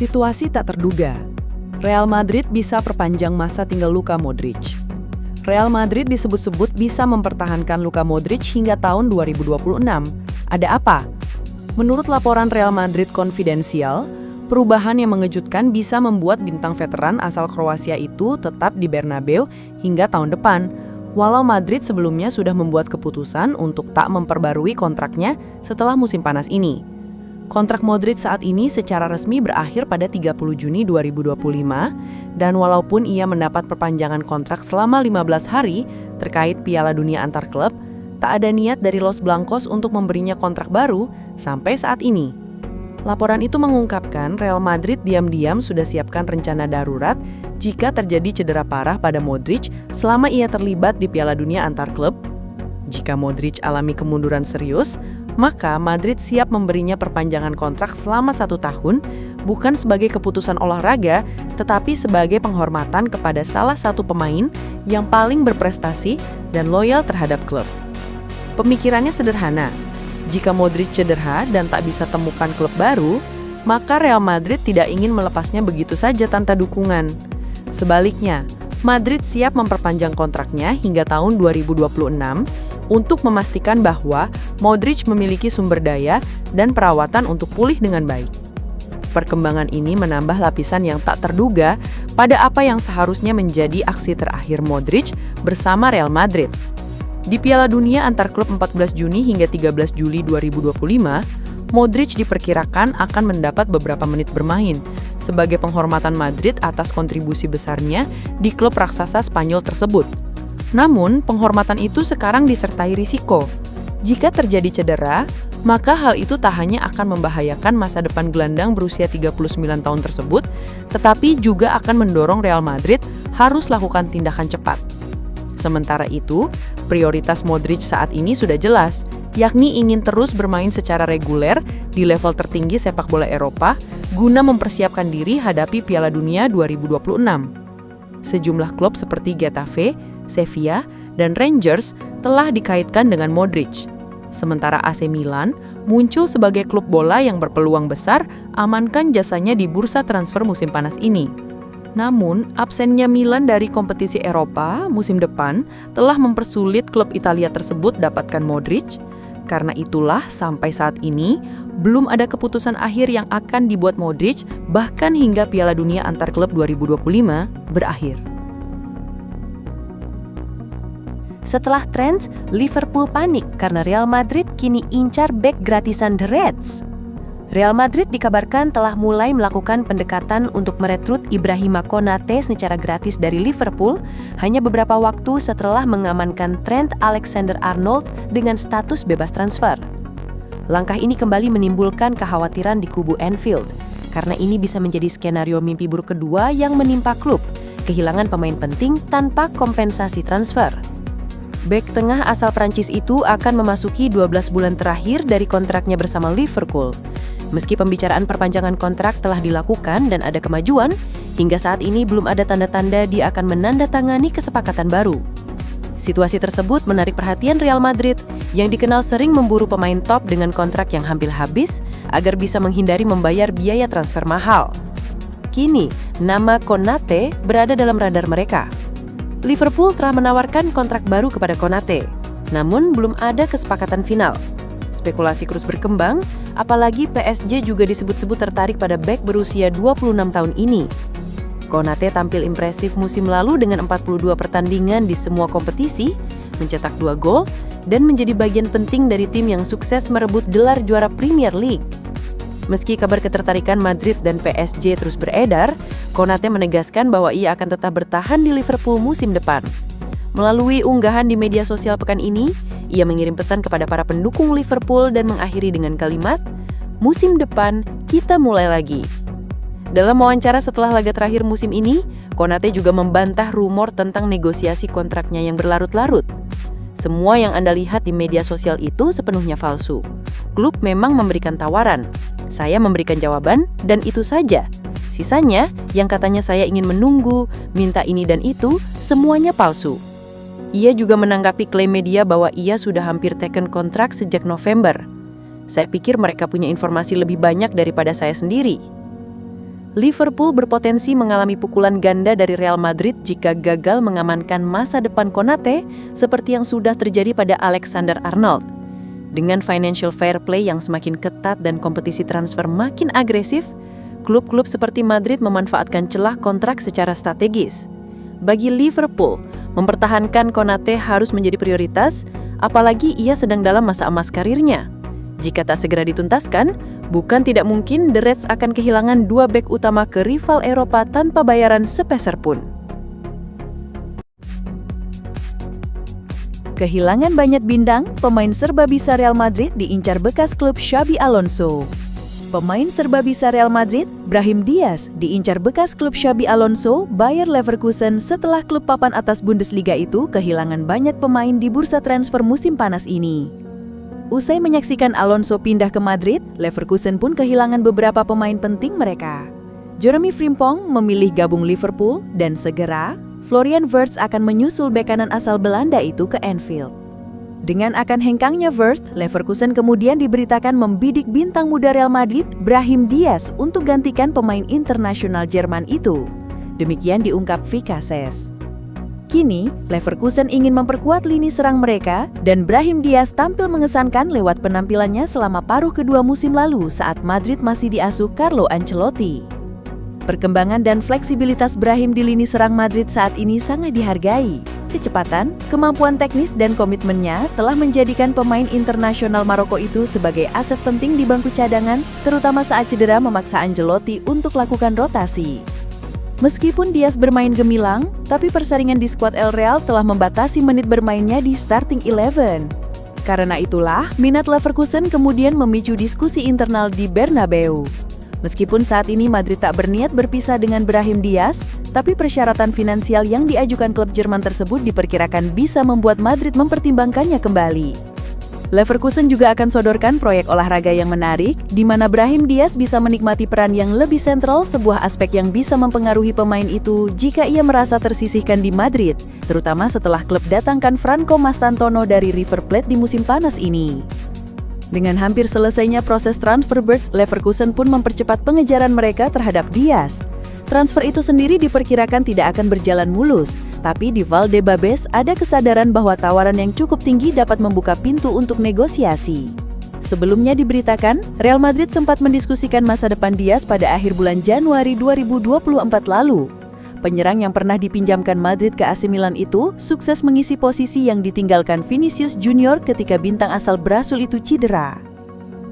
Situasi tak terduga. Real Madrid bisa perpanjang masa tinggal Luka Modric. Real Madrid disebut-sebut bisa mempertahankan Luka Modric hingga tahun 2026. Ada apa? Menurut laporan Real Madrid Konfidensial, perubahan yang mengejutkan bisa membuat bintang veteran asal Kroasia itu tetap di Bernabeu hingga tahun depan, walau Madrid sebelumnya sudah membuat keputusan untuk tak memperbarui kontraknya setelah musim panas ini. Kontrak Modric saat ini secara resmi berakhir pada 30 Juni 2025, dan walaupun ia mendapat perpanjangan kontrak selama 15 hari terkait Piala Dunia antar klub, tak ada niat dari Los Blancos untuk memberinya kontrak baru sampai saat ini. Laporan itu mengungkapkan Real Madrid diam-diam sudah siapkan rencana darurat jika terjadi cedera parah pada Modric selama ia terlibat di Piala Dunia antar klub. Jika Modric alami kemunduran serius, maka Madrid siap memberinya perpanjangan kontrak selama 1 tahun, bukan sebagai keputusan olahraga, tetapi sebagai penghormatan kepada salah satu pemain yang paling berprestasi dan loyal terhadap klub. Pemikirannya sederhana, jika Modric cedera dan tak bisa temukan klub baru, maka Real Madrid tidak ingin melepasnya begitu saja tanpa dukungan. Sebaliknya, Madrid siap memperpanjang kontraknya hingga tahun 2026, untuk memastikan bahwa Modric memiliki sumber daya dan perawatan untuk pulih dengan baik. Perkembangan ini menambah lapisan yang tak terduga pada apa yang seharusnya menjadi aksi terakhir Modric bersama Real Madrid. Di Piala Dunia antar klub 14 Juni hingga 13 Juli 2025, Modric diperkirakan akan mendapat beberapa menit bermain sebagai penghormatan Madrid atas kontribusi besarnya di klub raksasa Spanyol tersebut. Namun, penghormatan itu sekarang disertai risiko. Jika terjadi cedera, maka hal itu tak hanya akan membahayakan masa depan gelandang berusia 39 tahun tersebut, tetapi juga akan mendorong Real Madrid harus lakukan tindakan cepat. Sementara itu, prioritas Modric saat ini sudah jelas, yakni ingin terus bermain secara reguler di level tertinggi sepak bola Eropa guna mempersiapkan diri hadapi Piala Dunia 2026. Sejumlah klub seperti Getafe, Sevilla, dan Rangers telah dikaitkan dengan Modric. Sementara AC Milan muncul sebagai klub bola yang berpeluang besar amankan jasanya di bursa transfer musim panas ini. Namun, absennya Milan dari kompetisi Eropa musim depan telah mempersulit klub Italia tersebut dapatkan Modric. Karena itulah sampai saat ini belum ada keputusan akhir yang akan dibuat Modric bahkan hingga Piala Dunia antar klub 2025 berakhir. Setelah Trent, Liverpool panik karena Real Madrid kini incar bek gratisan The Reds. Real Madrid dikabarkan telah mulai melakukan pendekatan untuk merekrut Ibrahima Konate secara gratis dari Liverpool hanya beberapa waktu setelah mengamankan Trent Alexander-Arnold dengan status bebas transfer. Langkah ini kembali menimbulkan kekhawatiran di kubu Anfield, karena ini bisa menjadi skenario mimpi buruk kedua yang menimpa klub, kehilangan pemain penting tanpa kompensasi transfer. Bek tengah asal Prancis itu akan memasuki 12 bulan terakhir dari kontraknya bersama Liverpool. Meski pembicaraan perpanjangan kontrak telah dilakukan dan ada kemajuan, hingga saat ini belum ada tanda-tanda dia akan menandatangani kesepakatan baru. Situasi tersebut menarik perhatian Real Madrid yang dikenal sering memburu pemain top dengan kontrak yang hampir habis agar bisa menghindari membayar biaya transfer mahal. Kini, nama Konate berada dalam radar mereka. Liverpool telah menawarkan kontrak baru kepada Konate, namun belum ada kesepakatan final. Spekulasi terus berkembang, apalagi PSG juga disebut-sebut tertarik pada bek berusia 26 tahun ini. Konate tampil impresif musim lalu dengan 42 pertandingan di semua kompetisi, mencetak 2 gol, dan menjadi bagian penting dari tim yang sukses merebut gelar juara Premier League. Meski kabar ketertarikan Madrid dan PSG terus beredar, Konate menegaskan bahwa ia akan tetap bertahan di Liverpool musim depan. Melalui unggahan di media sosial pekan ini, ia mengirim pesan kepada para pendukung Liverpool dan mengakhiri dengan kalimat, "Musim depan, kita mulai lagi." Dalam wawancara setelah laga terakhir musim ini, Konate juga membantah rumor tentang negosiasi kontraknya yang berlarut-larut. Semua yang Anda lihat di media sosial itu sepenuhnya palsu. Klub memang memberikan tawaran. Saya memberikan jawaban, dan itu saja. Sisanya, yang katanya saya ingin menunggu, minta ini dan itu, semuanya palsu. Ia juga menanggapi klaim media bahwa ia sudah hampir taken kontrak sejak November. Saya pikir mereka punya informasi lebih banyak daripada saya sendiri. Liverpool berpotensi mengalami pukulan ganda dari Real Madrid jika gagal mengamankan masa depan Konate seperti yang sudah terjadi pada Alexander-Arnold. Dengan financial fair play yang semakin ketat dan kompetisi transfer makin agresif, klub-klub seperti Madrid memanfaatkan celah kontrak secara strategis. Bagi Liverpool, mempertahankan Konate harus menjadi prioritas, apalagi ia sedang dalam masa emas karirnya. Jika tak segera dituntaskan, bukan tidak mungkin The Reds akan kehilangan dua bek utama ke rival Eropa tanpa bayaran sepeser pun. Kehilangan banyak bintang, pemain serba bisa Real Madrid diincar bekas klub Xabi Alonso. Pemain serba bisa Real Madrid, Brahim Diaz, diincar bekas klub Xabi Alonso, Bayer Leverkusen setelah klub papan atas Bundesliga itu kehilangan banyak pemain di bursa transfer musim panas ini. Usai menyaksikan Alonso pindah ke Madrid, Leverkusen pun kehilangan beberapa pemain penting mereka. Jeremy Frimpong memilih gabung Liverpool dan segera, Florian Wirtz akan menyusul bek kanan asal Belanda itu ke Anfield. Dengan akan hengkangnya Wirtz, Leverkusen kemudian diberitakan membidik bintang muda Real Madrid, Brahim Diaz, untuk gantikan pemain internasional Jerman itu. Demikian diungkap Vikases. Kini, Leverkusen ingin memperkuat lini serang mereka dan Brahim Diaz tampil mengesankan lewat penampilannya selama paruh kedua musim lalu saat Madrid masih diasuh Carlo Ancelotti. Perkembangan dan fleksibilitas Brahim di lini serang Madrid saat ini sangat dihargai. Kecepatan, kemampuan teknis dan komitmennya telah menjadikan pemain internasional Maroko itu sebagai aset penting di bangku cadangan, terutama saat cedera memaksa Ancelotti untuk lakukan rotasi. Meskipun Diaz bermain gemilang, tapi persaingan di skuad El Real telah membatasi menit bermainnya di starting 11. Karena itulah, minat Leverkusen kemudian memicu diskusi internal di Bernabeu. Meskipun saat ini Madrid tak berniat berpisah dengan Brahim Diaz, tapi persyaratan finansial yang diajukan klub Jerman tersebut diperkirakan bisa membuat Madrid mempertimbangkannya kembali. Leverkusen juga akan sodorkan proyek olahraga yang menarik, di mana Brahim Diaz bisa menikmati peran yang lebih sentral, sebuah aspek yang bisa mempengaruhi pemain itu jika ia merasa tersisihkan di Madrid, terutama setelah klub datangkan Franco Mastantuono dari River Plate di musim panas ini. Dengan hampir selesainya proses transfer burst, Leverkusen pun mempercepat pengejaran mereka terhadap Diaz. Transfer itu sendiri diperkirakan tidak akan berjalan mulus, tapi di Valdebebas ada kesadaran bahwa tawaran yang cukup tinggi dapat membuka pintu untuk negosiasi. Sebelumnya diberitakan, Real Madrid sempat mendiskusikan masa depan Diaz pada akhir bulan Januari 2024 lalu. Penyerang yang pernah dipinjamkan Madrid ke AC Milan itu sukses mengisi posisi yang ditinggalkan Vinicius Junior ketika bintang asal Brasil itu cedera.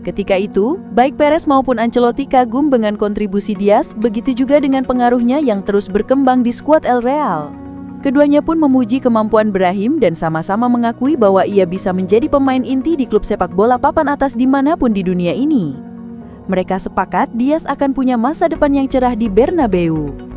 Ketika itu, baik Perez maupun Ancelotti kagum dengan kontribusi Diaz, begitu juga dengan pengaruhnya yang terus berkembang di skuad El Real. Keduanya pun memuji kemampuan Brahim dan sama-sama mengakui bahwa ia bisa menjadi pemain inti di klub sepak bola papan atas dimanapun di dunia ini. Mereka sepakat Diaz akan punya masa depan yang cerah di Bernabeu.